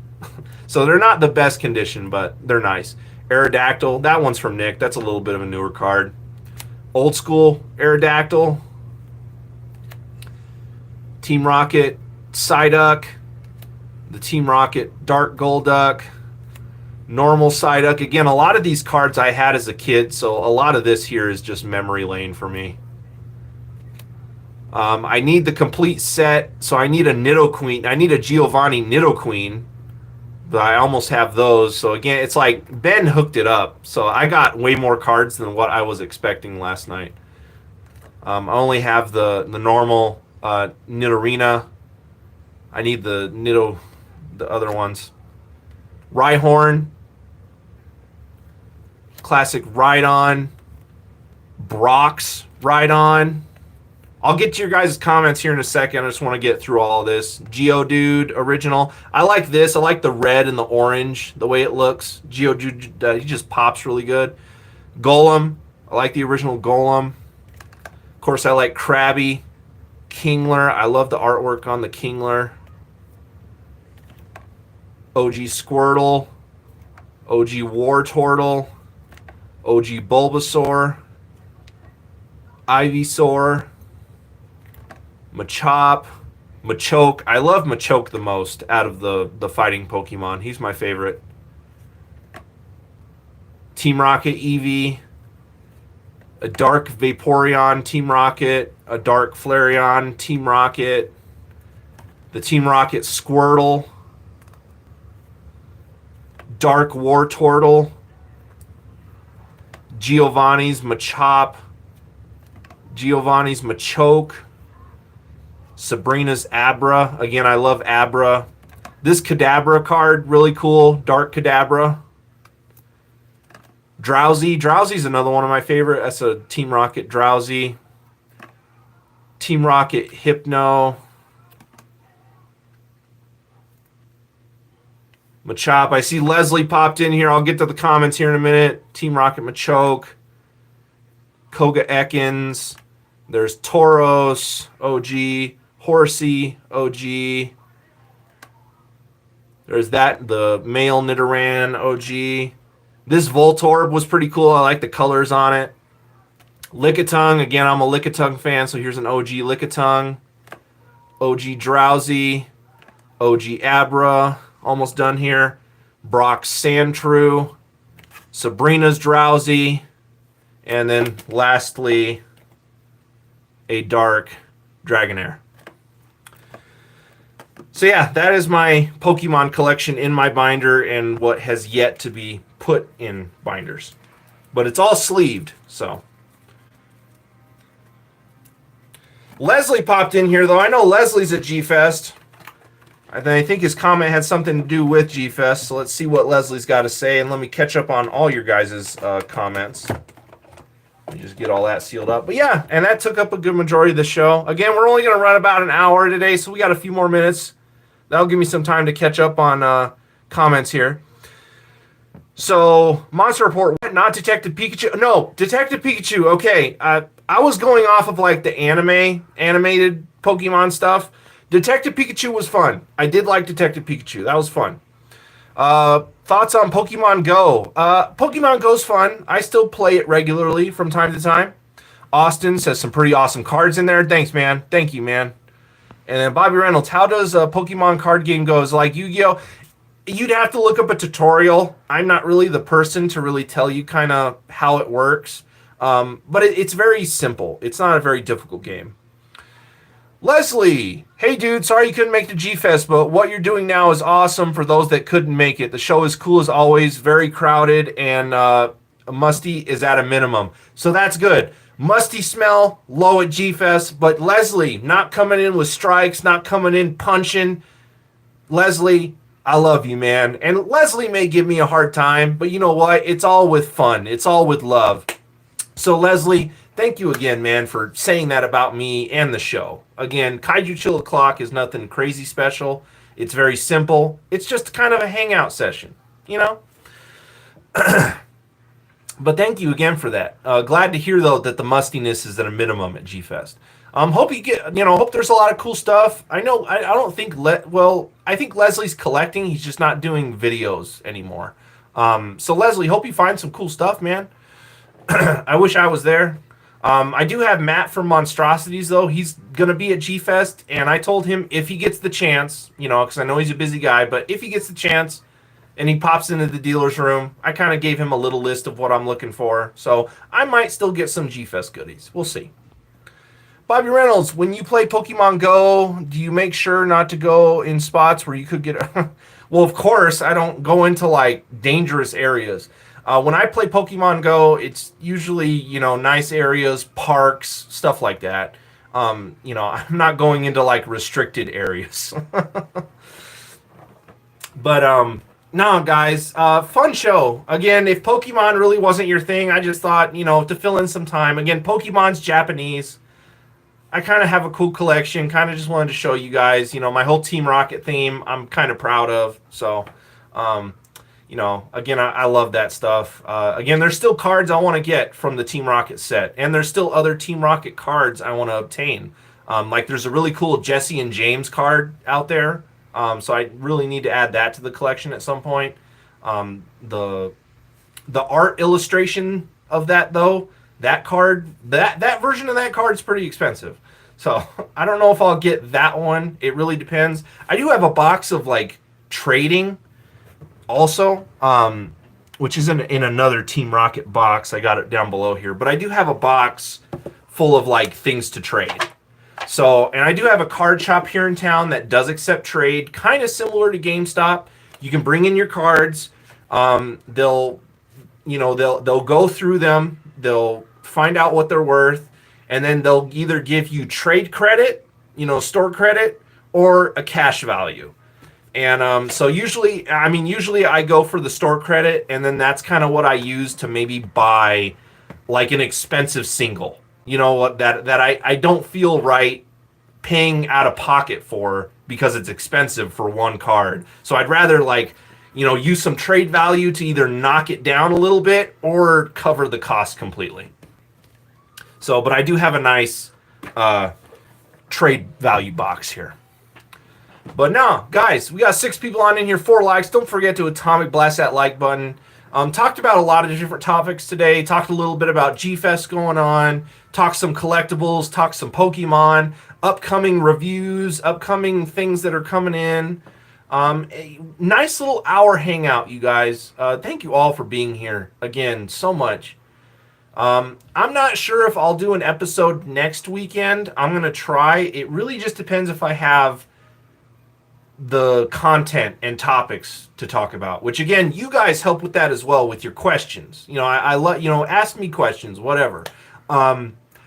So they're not the best condition, but they're nice. Aerodactyl, that one's from Nick. That's a little bit of a newer card. Old school Aerodactyl. Team Rocket Psyduck. The Team Rocket Dark Golduck. Normal Psyduck. Again, a lot of these cards I had as a kid, so a lot of this here is just memory lane for me. I need the complete set, so I need a Nidoqueen. I need a Giovanni Nidoqueen, but I almost have those. So again, it's like Ben hooked it up, so I got way more cards than what I was expecting last night. I only have the normal Nidorina. I need the other ones. Rhyhorn, classic Rhydon, Brock's Rhydon. I'll get to your guys' comments here in a second. I just want to get through all of this. Geodude, original. I like this. I like the red and the orange, the way it looks. Geodude, he just pops really good. Golem. I like the original Golem. Of course, I like Krabby. Kingler. I love the artwork on the Kingler. OG Squirtle. OG Wartortle. OG Bulbasaur. Ivysaur. Machop, Machoke. I love Machoke the most out of the fighting Pokemon. He's my favorite. Team Rocket Eevee. A Dark Vaporeon Team Rocket. A Dark Flareon Team Rocket. The Team Rocket Squirtle. Dark Wartortle. Giovanni's Machop. Giovanni's Machoke. Sabrina's Abra. Again, I love Abra. This Kadabra card, really cool. Dark Kadabra. Drowsy. Drowsy's another one of my favorite. That's a Team Rocket Drowsy. Team Rocket Hypno. Machop. I see Leslie popped in here. I'll get to the comments here in a minute. Team Rocket Machoke. Koga Ekans. There's Tauros. OG. Horsey, OG. There's the male Nidoran, OG. This Voltorb was pretty cool. I like the colors on it. Lickitung. Again, I'm a Lickitung fan, so here's an OG Lickitung. OG Drowsy. OG Abra. Almost done here. Brock Sandshrew. Sabrina's Drowsy. And then lastly, a Dark Dragonair. So yeah, that is my Pokemon collection in my binder and what has yet to be put in binders. But it's all sleeved, so. Leslie popped in here, though. I know Leslie's at G-Fest. I think his comment had something to do with G-Fest, so let's see what Leslie's got to say, and let me catch up on all your guys' comments. Let me just get all that sealed up. But yeah, and that took up a good majority of the show. Again, we're only going to run about an hour today, so we got a few more minutes. That'll give me some time to catch up on comments here. So, Monster Report, not Detective Pikachu. No, Detective Pikachu, okay. I was going off of like the animated Pokemon stuff. Detective Pikachu was fun. I did like Detective Pikachu. That was fun. Thoughts on Pokemon Go? Pokemon Go's fun. I still play it regularly from time to time. Austin says some pretty awesome cards in there. Thanks, man. Thank you, man. And then Bobby Reynolds, how does a Pokemon card game go? Is like Yu-Gi-Oh? You'd have to look up a tutorial. I'm not really the person to really tell you kind of how it works. But it's very simple. It's not a very difficult game. Leslie, hey dude, sorry you couldn't make the G-Fest, but what you're doing now is awesome for those that couldn't make it. The show is cool as always, very crowded, and Musty is at a minimum. So that's good. Musty smell, low at G-Fest, but Leslie, not coming in with strikes, not coming in punching. Leslie, I love you, man. And Leslie may give me a hard time, but you know what? It's all with fun. It's all with love. So Leslie, thank you again, man, for saying that about me and the show. Again, Kaiju Chill O'Clock is nothing crazy special. It's very simple. It's just kind of a hangout session, you know? But thank you again for that. Glad to hear, though, that the mustiness is at a minimum at G-Fest. Hope you get, hope there's a lot of cool stuff. I know, I don't think, I think Leslie's collecting. He's just not doing videos anymore. So Leslie, hope you find some cool stuff, man. I wish I was there. I do have Matt from Monstrosities, though. He's going to be at G-Fest, and I told him if he gets the chance, because I know he's a busy guy, but if he gets the chance and he pops into the dealer's room, I kind of gave him a little list of what I'm looking for. So I might still get some G-Fest goodies. We'll see. Bobby Reynolds, when you play Pokemon Go, do you make sure not to go in spots where you could get... Well, of course, I don't go into, dangerous areas. When I play Pokemon Go, it's usually, nice areas, parks, stuff like that. I'm not going into, restricted areas. But, no, guys, fun show. Again, if Pokemon really wasn't your thing, I just thought, to fill in some time. Again, Pokemon's Japanese. I kind of have a cool collection. Kind of just wanted to show you guys, my whole Team Rocket theme I'm kind of proud of. So, again, I love that stuff. Again, there's still cards I want to get from the Team Rocket set. And there's still other Team Rocket cards I want to obtain. There's a really cool Jesse and James card out there. So I really need to add that to the collection at some point. The art illustration of that, though, that card, that version of that card is pretty expensive. So I don't know if I'll get that one. It really depends. I do have a box of trading also, which is in another Team Rocket box. I got it down below here. But I do have a box full of things to trade. So, and I do have a card shop here in town that does accept trade, kind of similar to GameStop. You can bring in your cards. They'll go through them. They'll find out what they're worth, and then they'll either give you trade credit, store credit, or a cash value. And so usually I go for the store credit, and then that's kind of what I use to maybe buy an expensive single. That I don't feel right paying out of pocket for because it's expensive for one card. So I'd rather use some trade value to either knock it down a little bit or cover the cost completely. So, but I do have a nice trade value box here. But no, guys, we got 6 people on in here, 4 likes. Don't forget to atomic blast that like button. Talked about a lot of different topics today. Talked a little bit about G-Fest going on. Talked some collectibles. Talked some Pokemon. Upcoming reviews. Upcoming things that are coming in. A nice little hour hangout, you guys. Thank you all for being here. Again, so much. I'm not sure if I'll do an episode next weekend. I'm going to try. It really just depends if I have the content and topics to talk about, which again, you guys help with that as well with your questions. I let, ask me questions, whatever.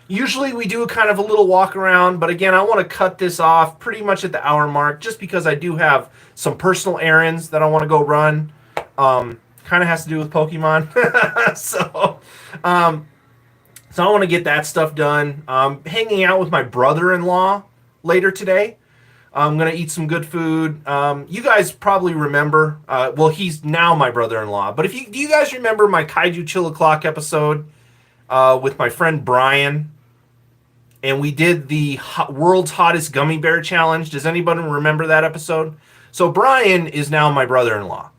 Usually we do kind of a little walk around, but again, I want to cut this off pretty much at the hour mark just because I do have some personal errands that I want to go run. Kind of has to do with Pokemon. So I want to get that stuff done. Hanging out with my brother-in-law later today. I'm going to eat some good food. You guys probably remember, he's now my brother-in-law, but do you guys remember my Kaiju Chill O'Clock episode with my friend Brian? And we did the world's hottest gummy bear challenge. Does anybody remember that episode? So Brian is now my brother-in-law.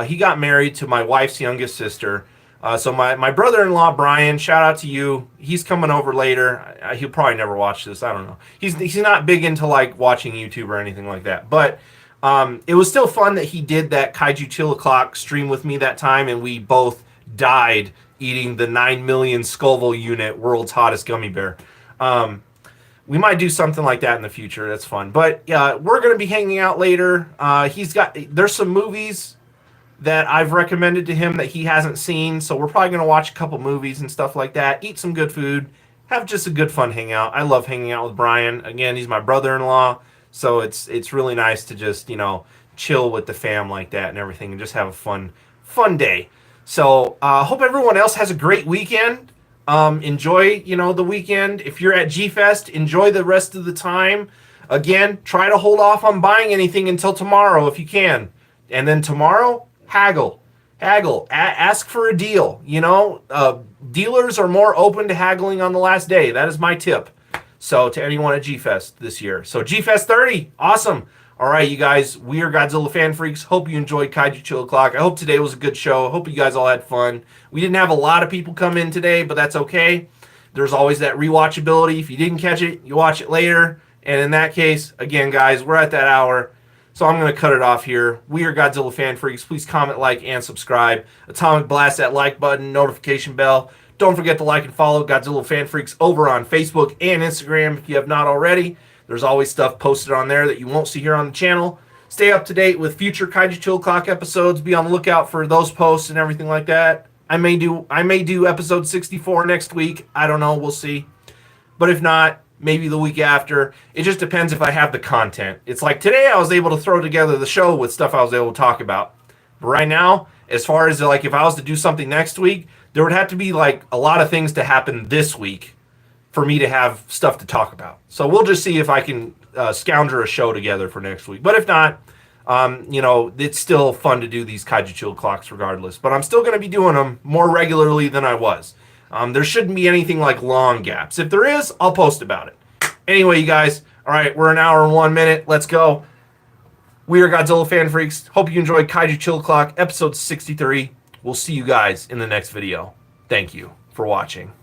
He got married to my wife's youngest sister. So my brother-in-law, Brian, shout out to you. He's coming over later. He'll probably never watch this. I don't know. He's not big into watching YouTube or anything like that. But it was still fun that he did that Kaiju Chill O'Clock stream with me that time, and we both died eating the 9 million Scoville unit world's hottest gummy bear. We might do something like that in the future. That's fun. But we're going to be hanging out later. There's some movies that I've recommended to him that he hasn't seen. So we're probably going to watch a couple movies and stuff like that. Eat some good food. Have just a good fun hangout. I love hanging out with Brian. Again, he's my brother-in-law. So it's really nice to just, chill with the fam like that and everything and just have a fun day. So hope everyone else has a great weekend. Enjoy, the weekend. If you're at G-Fest, enjoy the rest of the time. Again, try to hold off on buying anything until tomorrow if you can. And then tomorrow, haggle. Ask for a deal. Dealers are more open to haggling on the last day. That is my tip. So to anyone at G-Fest this year. So G-Fest 30, awesome. All right, you guys, we are Godzilla Fan Freaks. Hope you enjoyed Kaiju Chill O'Clock. I hope today was a good show. I hope you guys all had fun. We didn't have a lot of people come in today, but that's okay. There's always that rewatchability. If you didn't catch it, you watch it later. And in that case, again, guys, we're at that hour. So I'm going to cut it off here. We are Godzilla Fan Freaks. Please comment, like, and subscribe. Atomic Blast that like button, notification bell. Don't forget to like and follow Godzilla Fan Freaks over on Facebook and Instagram if you have not already. There's always stuff posted on there that you won't see here on the channel. Stay up to date with future Kaiju Chill O'Clock episodes. Be on the lookout for those posts and everything like that. I may do episode 64 next week. I don't know. We'll see. But if not, maybe the week after. It just depends if I have the content. It's like today I was able to throw together the show with stuff I was able to talk about. But right now, as far as like if I was to do something next week, there would have to be like a lot of things to happen this week for me to have stuff to talk about. So we'll just see if I can scoundrel a show together for next week. But if not, it's still fun to do these Kaiju Chill Clocks regardless. But I'm still going to be doing them more regularly than I was. There shouldn't be anything like long gaps. If there is, I'll post about it. Anyway, you guys, all right, we're an hour and 1 minute. Let's go. We are Godzilla Fan Freaks. Hope you enjoyed Kaiju Chill Clock, episode 63. We'll see you guys in the next video. Thank you for watching.